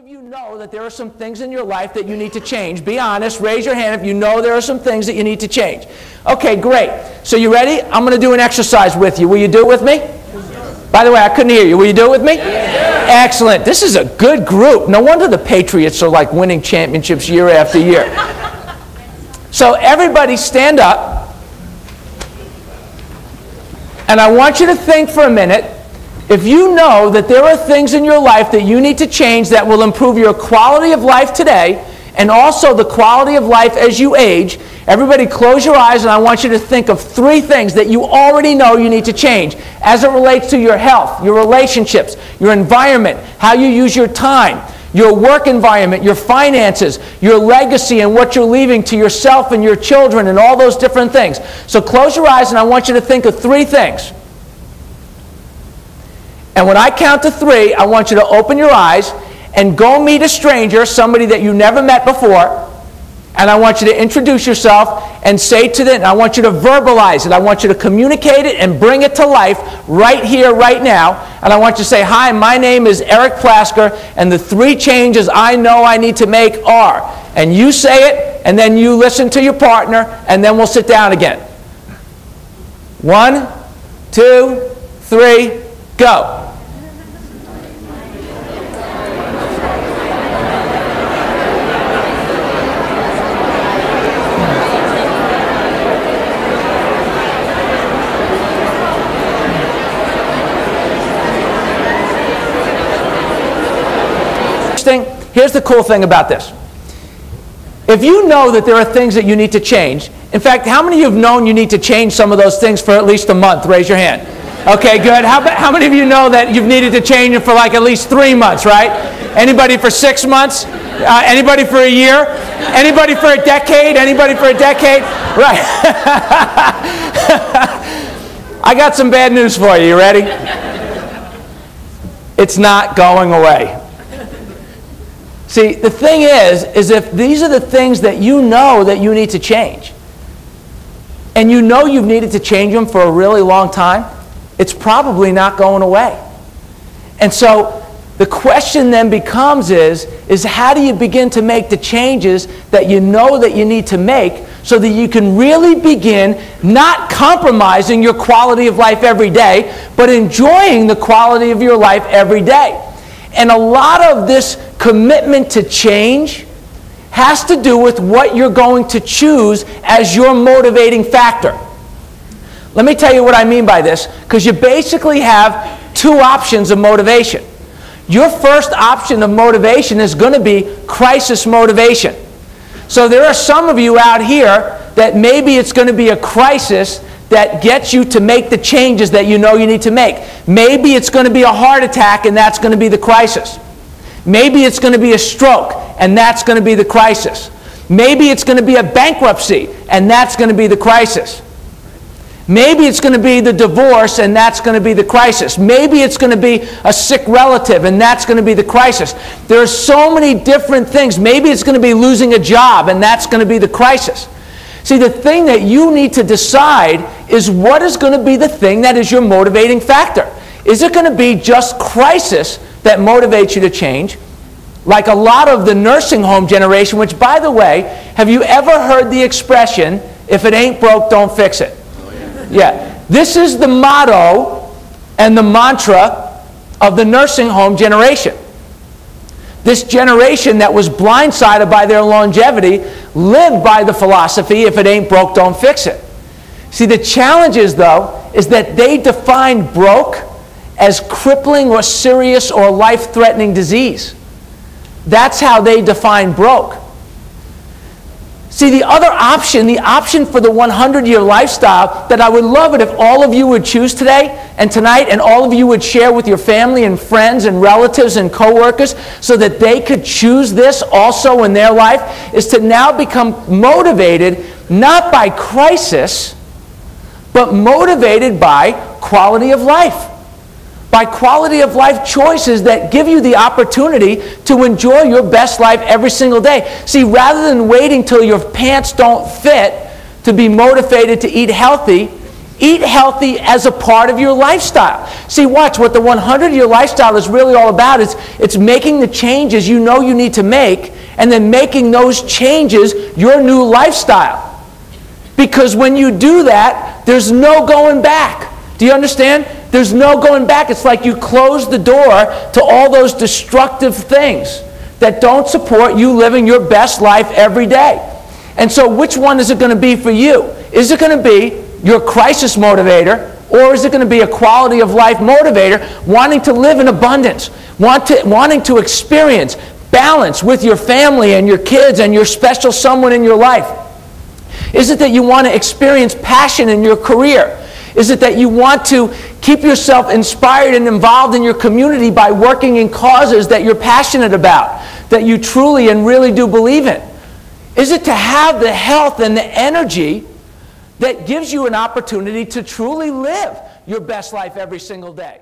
of you know that there are some things in your life that you need to change? Be honest. Raise your hand if you know there are some things that you need to change. Okay, great. So you ready? I'm going to do an exercise with you. Will you do it with me? By the way, I couldn't hear you. Will you do it with me? Yeah. Excellent. This is a good group. No wonder the Patriots are like winning championships year after year. So everybody stand up. And I want you to think for a minute. If you know that there are things in your life that you need to change that will improve your quality of life today and also the quality of life as you age, everybody close your eyes and I want you to think of 3 things that you already know you need to change as it relates to your health, your relationships, your environment, how you use your time, your work environment, your finances, your legacy and what you're leaving to yourself and your children and all those different things. So close your eyes and I want you to think of 3 things. And when I count to 3, I want you to open your eyes and go meet a stranger, somebody that you never met before, and I want you to introduce yourself and say to them, I want you to verbalize it, I want you to communicate it and bring it to life right here, right now, and I want you to say, hi, my name is Eric Plasker, and the 3 changes I know I need to make are, and you say it, and then you listen to your partner, and then we'll sit down again. 1, 2, 3, go. Here's the cool thing about this. If you know that there are things that you need to change, in fact, how many of you have known you need to change some of those things for at least a month? Raise your hand. Okay, good. How many of you know that you've needed to change it for like at least 3 months, right? Anybody for 6 months? Anybody for a year? Anybody for a decade? Anybody for a decade? Right. I got some bad news for you. You ready? It's not going away. See, the thing is if these are the things that you know that you need to change, and you know you've needed to change them for a really long time, it's probably not going away. And so the question then becomes is how do you begin to make the changes that you know that you need to make so that you can really begin not compromising your quality of life every day, but enjoying the quality of your life every day. And a lot of this commitment to change has to do with what you're going to choose as your motivating factor. Let me tell you what I mean by this, because you basically have 2 options of motivation. Your first option of motivation is going to be crisis motivation. So there are some of you out here that maybe it's going to be a crisis that gets you to make the changes that you know you need to make. Maybe it's going to be a heart attack and that's going to be the crisis. Maybe it's going to be a stroke and that's going to be the crisis. Maybe it's going to be a bankruptcy and that's going to be the crisis. Maybe it's going to be the divorce and that's going to be the crisis. Maybe it's going to be a sick relative and that's going to be the crisis. There are so many different things. Maybe it's going to be losing a job and that's going to be the crisis. See, the thing that you need to decide is what is going to be the thing that is your motivating factor. Is it going to be just crisis that motivates you to change? Like a lot of the nursing home generation, which, by the way, have you ever heard the expression, if it ain't broke, don't fix it? Yeah. This is the motto and the mantra of the nursing home generation. This generation that was blindsided by their longevity lived by the philosophy, if it ain't broke, don't fix it. See, the challenge is, though, is that they defined broke as crippling or serious or life-threatening disease. That's how they define broke. See, the other option, the option for the 100-year lifestyle that I would love it if all of you would choose today and tonight, and all of you would share with your family and friends and relatives and coworkers so that they could choose this also in their life, is to now become motivated not by crisis, but motivated by quality of life. By quality of life choices that give you the opportunity to enjoy your best life every single day. See, rather than waiting till your pants don't fit to be motivated to eat healthy, Eat healthy as a part of your lifestyle. See, watch, what the 100-year lifestyle is really all about is it's making the changes you know you need to make and then making those changes your new lifestyle. Because when you do that, there's no going back. Do you understand? There's no going back. It's like you close the door to all those destructive things that don't support you living your best life every day. And so which one is it going to be for you? Is it going to be your crisis motivator, or is it going to be a quality of life motivator, wanting to live in abundance, wanting to experience balance with your family and your kids and your special someone in your life? Is it that you want to experience passion in your career? Is it that you want to keep yourself inspired and involved in your community by working in causes that you're passionate about, that you truly and really do believe in? Is it to have the health and the energy that gives you an opportunity to truly live your best life every single day?